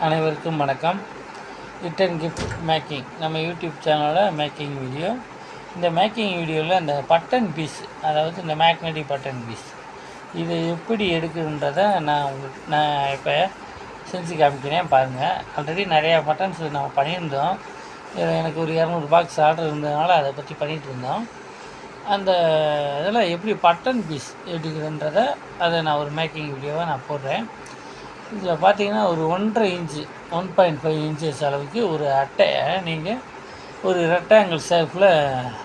அனைவருக்கும் வணக்கம். Return gift making நம்ம யூடியூப் சேனலில் மேக்கிங் வீடியோ. இந்த மேக்கிங் வீடியோவில் அந்த பட்டன் பீஸ், அதாவது இந்த மேக்னெட்டிக் பட்டன் பீஸ், இது எப்படி எடுக்குதுன்றதை நான் இப்போ செஞ்சு காமிக்கிறேன் பாருங்கள். ஆல்ரெடி நிறையா பட்டன்ஸ் நம்ம பண்ணியிருந்தோம். எனக்கு ஒரு 200 பாக்ஸ் ஆர்டர் இருந்ததுனால அதை பற்றி பண்ணிகிட்டு இருந்தோம். அந்த இதில் எப்படி பட்டன் பீஸ் எடுக்குதுன்றதை அதை நான் ஒரு மேக்கிங் வீடியோவை நான் போடுறேன். இதில் பார்த்தீங்கன்னா ஒரு 1.5 இன்ச்சு 1.5 இன்ச்சஸ் அளவுக்கு ஒரு அட்டையை நீங்கள் ஒரு ரெக்டாங்கிள் ஷேப்பில்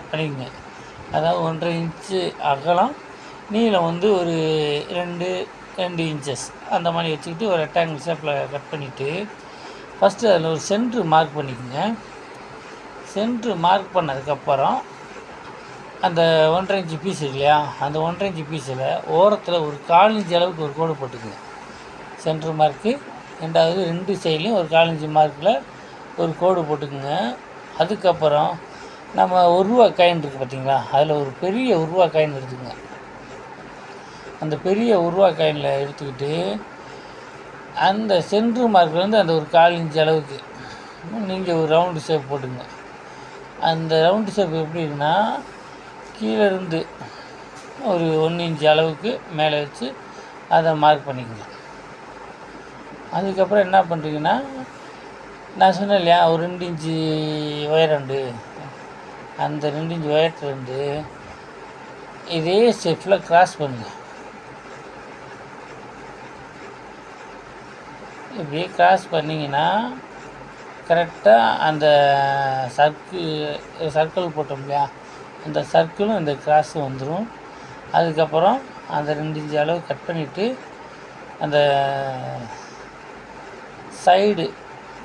பண்ணிக்கங்க. அதாவது 1.5 இன்ச்சு அகலம், நீளம் வந்து ஒரு 2 இன்ச்சஸ் அந்த மாதிரி வச்சுக்கிட்டு ஒரு ரெக்டாங்கிள் ஷேப்பில் கட் பண்ணிவிட்டு ஃபஸ்ட்டு அதில் ஒரு சென்ட்ரு மார்க் பண்ணிக்கோங்க. சென்ட்ரு மார்க் பண்ணதுக்கப்புறம் அந்த 1.5 இன்ச்சு பீஸ் இருக்கு இல்லையா, அந்த 1.5 இன்ச்சு பீஸில் ஓரத்தில் ஒரு 1/4 இன்ச்சு அளவுக்கு ஒரு கோடு போட்டுக்குங்க. சென்ட்ரு மார்க்கு, ரெண்டாவது 2 சைட்லேயும் ஒரு 1/4 இன்ச்சு மார்க்கில் ஒரு கோடு போட்டுக்குங்க. அதுக்கப்புறம் நம்ம 1 ரூபா காயின் இருக்குது பார்த்தீங்களா, அதில் ஒரு பெரிய 1 ரூபா காயின் எடுத்துக்கங்க. அந்த பெரிய 1 ரூபா காயினில் எடுத்துக்கிட்டு அந்த சென்ட்ரு மார்க்லேருந்து அந்த ஒரு 1/4 இன்ச்சு அளவுக்கு நீங்கள் ஒரு ரவுண்டு ஷேப் போட்டுங்க. அந்த ரவுண்டு ஷேப் எப்படி இருக்குன்னா, கீழே இருந்து ஒரு 1 இன்ச்சு அளவுக்கு மேலே வச்சு அதை மார்க் பண்ணிக்கங்க. அதுக்கப்புறம் என்ன பண்ணுறீங்கன்னா, நான் சொன்னேன் இல்லையா ஒரு 2 இன்ச்சு உயரண்டு, அந்த 2 இன்ச்சு உயரத்துலேருந்து இதே ஷேப்பில் கிராஸ் பண்ணுங்கள். இப்படி கிராஸ் பண்ணிங்கன்னா கரெக்டாக அந்த சர்க்கிள் போட்டோம் இல்லையா, அந்த சர்க்கிளும் இந்த கிராஸும் வந்துடும். அதுக்கப்புறம் அந்த 2 இன்ச்சு அளவு கட் பண்ணிவிட்டு அந்த சைடு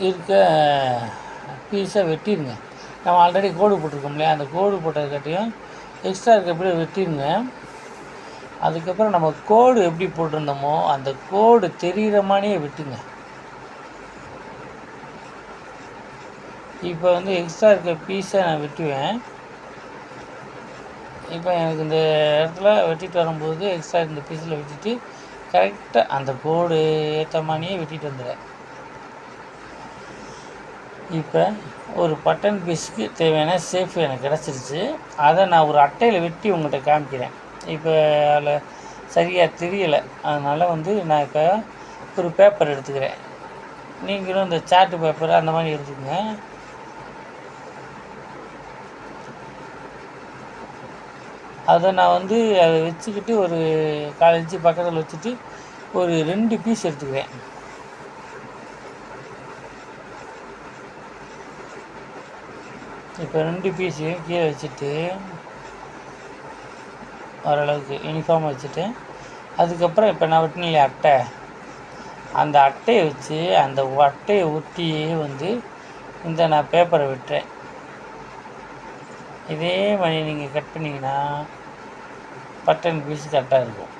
இருக்க பீஸை வெட்டிடுங்க. நம்ம ஆல்ரெடி கோடு போட்டிருக்கோம் இல்லையா, அந்த கோடு போட்டதுக்காட்டியும் எக்ஸ்ட்ரா இருக்க எப்படி வெட்டிடுங்க. அதுக்கப்புறம் நம்ம கோடு எப்படி போட்டிருந்தோமோ அந்த கோடு தெரிகிற மாதிரியே வெட்டுங்க. இப்போ வந்து எக்ஸ்ட்ரா இருக்க பீஸை நான் வெட்டுவேன். இப்போ எனக்கு இந்த இடத்துல வெட்டிட்டு வரும்போது எக்ஸ்ட்ரா இந்த பீஸில் வெட்டிட்டு கரெக்டாக அந்த கோடு ஏற்ற மாதிரியே வெட்டிட்டு வந்துடுறேன். இப்போ ஒரு பட்டன் பீஸுக்கு தேவையான ஷேப் எனக்கு கிடச்சிருச்சு. அதை நான் ஒரு அட்டையில் வெட்டி உங்கள்கிட்ட காமிக்கிறேன். இப்போ அதில் சரியாக தெரியலை, அதனால் வந்து நான் இப்போ ஒரு பேப்பர் எடுத்துக்கிறேன். நீங்களும் இந்த சார்ட்டு பேப்பர் அந்த மாதிரி எடுத்துக்கங்க. அதை நான் வந்து அதை வச்சுக்கிட்டு ஒரு 1/4 இன்ச்சு பக்கத்தில் வச்சுட்டு ஒரு 2 பீஸ் எடுத்துக்கிறேன். இப்போ 2 பீஸையும் கீழே வச்சுட்டு ஓரளவுக்கு யூனிஃபார்மாக வச்சுட்டேன். அதுக்கப்புறம் இப்போ நான் வெட்டினேன் அட்டை, அந்த அட்டையை வச்சு அந்த அட்டையை ஒட்டியே வந்து இந்த நான் பேப்பரை விட்டுறேன். இதே மாதிரி நீங்கள் கட் பண்ணிங்கன்னா பட்டன் பீஸ் கரெக்டாக இருக்கும்.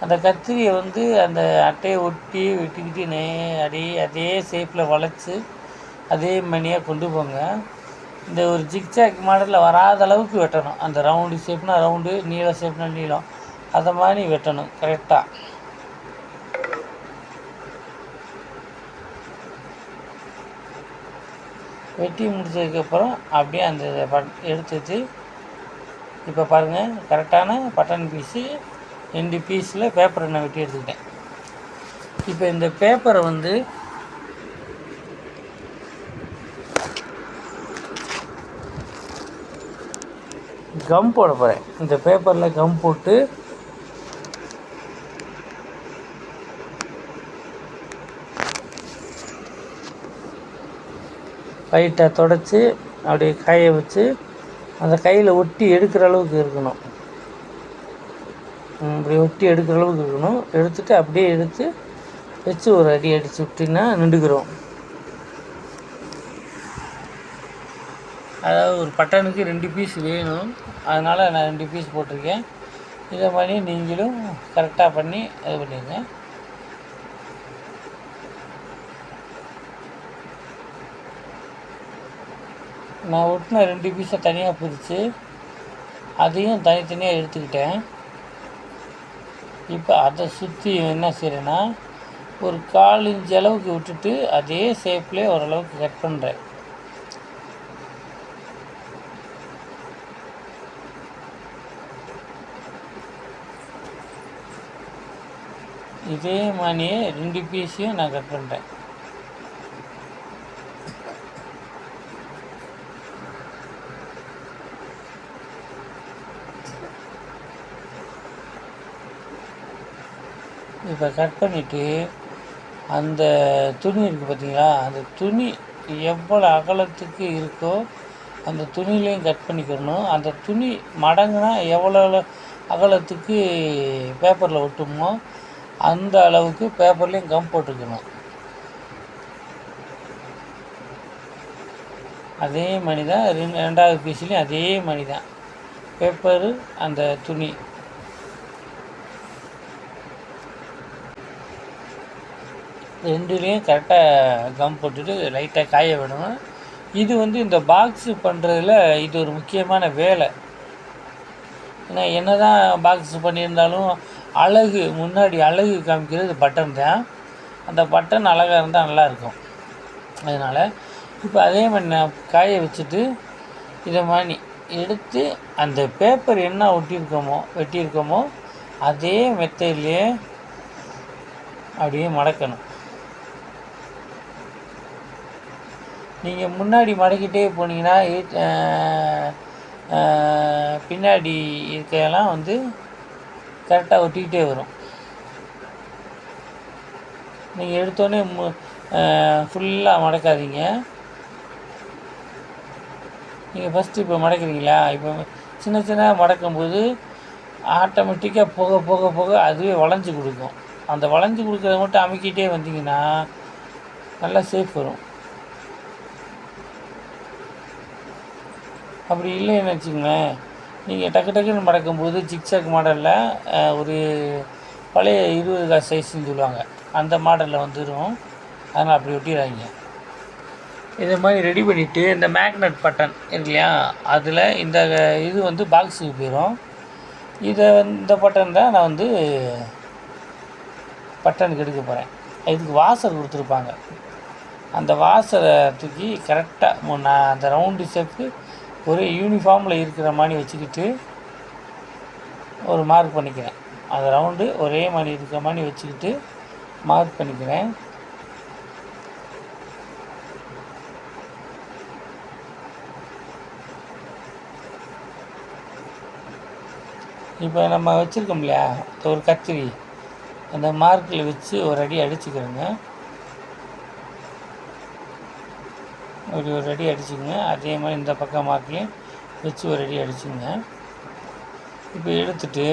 அந்த கத்திரியை வந்து அந்த அட்டையை ஒட்டி வெட்டிக்கிட்டு அதே ஷேப்பில் வளைச்சி அதே மணியாக கொண்டு போங்க. இந்த ஒரு ஜிக்ஜாக் மாடலில் வராத அளவுக்கு வெட்டணும். அந்த ரவுண்டு ஷேப்னா ரவுண்டு, நீள ஷேப்னா நீளம், அதை மாதிரி வெட்டணும் கரெக்டாக. வெட்டி முடிச்சதுக்கப்புறம் அப்படியே அந்த எடுத்துட்டு இப்போ பாருங்கள், கரெக்டான பட்டன் பீஸு 2 பீஸில் பேப்பரை நான் வெட்டி எடுத்துக்கிட்டேன். இப்போ இந்த பேப்பரை வந்து கம் போட போகிறேன். இந்த பேப்பரில் கம் போட்டு லைட்டாக தொடச்சி அப்படியே காய வச்சு அந்த கையில் ஒட்டி எடுக்கிற அளவுக்கு இருக்கணும். இப்படி ஒட்டி எடுக்கிற அளவுக்கு இருக்கணும். எடுத்துகிட்டு அப்படியே எடுத்து வச்சு ஒரு அடி அடித்து விட்டிங்கன்னா நின்றுக்கிறோம். அதாவது ஒரு பட்டனுக்கு 2 பீஸ் வேணும், அதனால் நான் 2 பீஸ் போட்டிருக்கேன். இதை மாதிரி நீங்களும் கரெக்டாக பண்ணி இது பண்ணிடுங்க. நான் ஒட்டின 2 பீஸை தனியாக பிரித்து அதையும் தனித்தனியாக எடுத்துக்கிட்டேன். இப்போ அதை சுற்றி என்ன செய்கிறேன்னா ஒரு 1/4 இன்ச் அளவுக்கு விட்டுட்டு அதே ஷேப்லேயே ஓரளவுக்கு கட் பண்ணுறேன். இதே மாதிரியே 2 பீஸையும் நான் கட் பண்ணுறேன். இப்போ கட் பண்ணிவிட்டு அந்த துணி இருக்குது பார்த்தீங்களா, அந்த துணி எவ்வளோ அகலத்துக்கு இருக்கோ அந்த துணியிலையும் கட் பண்ணிக்கிறணும். அந்த துணி மடங்குனா எவ்வளோ அகலத்துக்கு பேப்பரில் ஒட்டுமோ அந்த அளவுக்கு பேப்பர்லேயும் கம் போட்டுக்கணும். அதே மாதிரி தான் 2வது பீஸ்லேயும் அதே மாதிரி தான் பேப்பரு அந்த துணி ரெண்டுலேயும் கரெக்டாக கம் போட்டுட்டு லைட்டாக காய விடணும். இது இந்த பாக்ஸு பண்ணுறதுல இது ஒரு முக்கியமான வேலை. ஏன்னா என்ன தான் பாக்ஸு பண்ணியிருந்தாலும் முன்னாடி அழகு காமிக்கிறது பட்டன் தான். அந்த பட்டன் அழகாக இருந்தால் நல்லாயிருக்கும். அதனால் இப்போ அதே மாதிரி நான் காய வச்சுட்டு இதை மாதிரி எடுத்து அந்த பேப்பர் என்ன வெட்டியிருக்கோமோ அதே மெத்தட்லேயே அப்படியே மடக்கணும். நீங்கள் முன்னாடி மடக்கிட்டே போனீங்கன்னா பின்னாடி இருக்கையெல்லாம் கரெக்டாக ஒட்டிக்கிட்டே வரும். நீங்கள் எடுத்தோடனே ஃபுல்லாக மடக்காதீங்க. நீங்கள் ஃபஸ்ட்டு இப்போ மடக்கிறீங்களா, இப்போ சின்ன சின்ன மடக்கும்போது ஆட்டோமேட்டிக்காக போக போக போக அதுவே வளைஞ்சி கொடுக்கும். அந்த வளைஞ்சி கொடுக்குறத மட்டும் அமுக்கிட்டே வந்தீங்கன்னா நல்லா சேஃப் வரும். அப்படி இல்லைன்னு வச்சுங்களேன், நீங்கள் டக்குன்னு மடக்கும்போது ஜிக்ஸாக் மாடலில் ஒரு பழைய 20 காசு சைஸ்ன்னு சொல்லுவாங்க, அந்த மாடலில் வந்துடும். அதனால் அப்படி ஒட்டிடாதீங்க. இதை மாதிரி ரெடி பண்ணிவிட்டு இந்த மேக்னெட் பட்டன் இருக்கு இல்லையா, அதில் இந்த இது பாக்ஸுக்கு போயிடும். இந்த பட்டன் தான் நான் பட்டனுக்கு எடுக்க போகிறேன். இதுக்கு வாசர் கொடுத்துருப்பாங்க. அந்த வாசரை தூக்கி கரெக்டாக நான் அந்த ரவுண்டு ஷேப்பு ஒரே யூனிஃபார்மில் இருக்கிற மாதிரி வச்சுக்கிட்டு ஒரு மார்க் பண்ணிக்கிறேன். அந்த ரவுண்டு ஒரே மாதிரி இருக்கிற மாதிரி வச்சுக்கிட்டு மார்க் பண்ணிக்கிறேன். இப்போ நம்ம வச்சுருக்கோம் இல்லையா ஒரு கத்திரி, அந்த மார்க்கில் வச்சு ஒரு அடி அடிச்சுக்கிறேங்க. ஒரு அடி அடிச்சுங்க. அதே மாதிரி இந்த பக்கம் மார்க்லேயும் வச்சு ஒரு அடி அடிச்சுங்க. இப்போ எடுத்துட்டு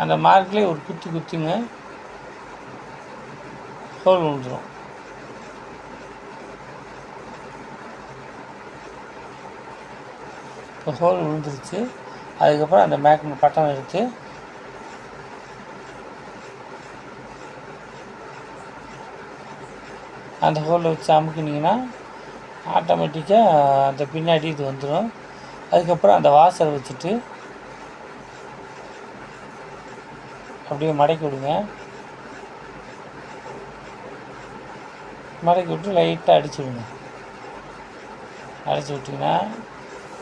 அந்த மார்க்லேயே ஒரு குத்துங்க, ஹோல் விழுந்துடும். இப்போ ஹோல் விழுந்துருச்சு. அதுக்கப்புறம் அந்த மேக்னெட் பட்டன் எடுத்து அந்த ஹோலில் வச்சு அமுக்குனிங்கன்னா ஆட்டோமேட்டிக்காக அந்த பின்னாடி இது வந்துடும். அதுக்கப்புறம் அந்த வாசரை வச்சுட்டு அப்படியே மடக்கி விடுங்க. மடக்கி விட்டு லைட்டாக அடிச்சு விடுங்க. அடிச்சு விட்டிங்கன்னா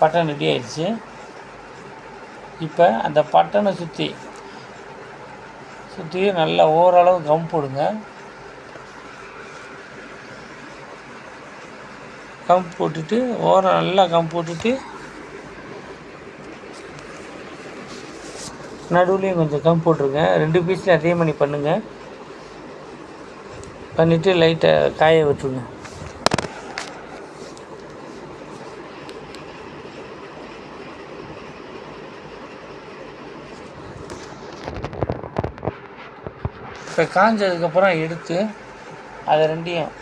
பட்டன் ரெடி ஆயிடுச்சு. இப்போ அந்த பட்டனை சுற்றி நல்லா ஓரளவு கம் போடுங்க. கம் போட்டுட்டு ஓரம் நல்லா கம் போட்டுட்டு நடுவுலையும் கொஞ்சம் கம் போட்டுருங்க. 2 பீஸ்லையும் அதே மாதிரி பண்ணுங்கள். பண்ணிவிட்டு லைட்டாக காய விட்டுருங்க. இப்போ காஞ்சதுக்கப்புறம் எடுத்து அதை ரெண்டையும்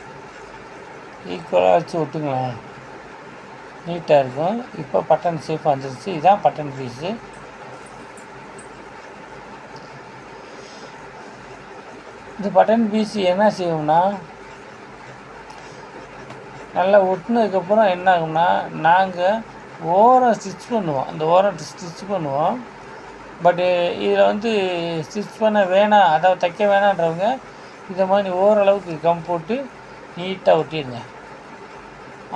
ஈக்குவலாக வச்சு விட்டுங்களேன், நீட்டாக இருக்கும். இப்போ பட்டன் ஷேப் வந்துருச்சு. இதுதான் பட்டன் பீஸு. இந்த பட்டன் பீஸு என்ன செய்வோம்னா, நல்லா ஒட்டினதுக்கப்புறம் என்ன ஆகும்னா, நாங்கள் ஓரம் ஸ்டிச் பண்ணுவோம், அந்த ஓரம் ஸ்டிச் பண்ணுவோம். பட்டு இதில் வந்து ஸ்டிச் பண்ண வேணாம், அதாவது தைக்க வேணான்றவங்க இதை மாதிரி ஓரளவுக்கு கம் போட்டு நீட்டாக ஒட்டிடுங்க.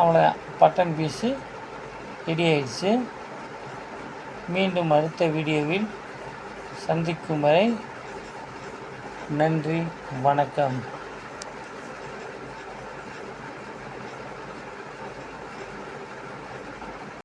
அவ்வளோதான், பட்டன் பீஸு ரெடி ஆயிடுச்சு. மீண்டும் அடுத்த வீடியோவில் சந்திக்கும் வரை நன்றி, வணக்கம்.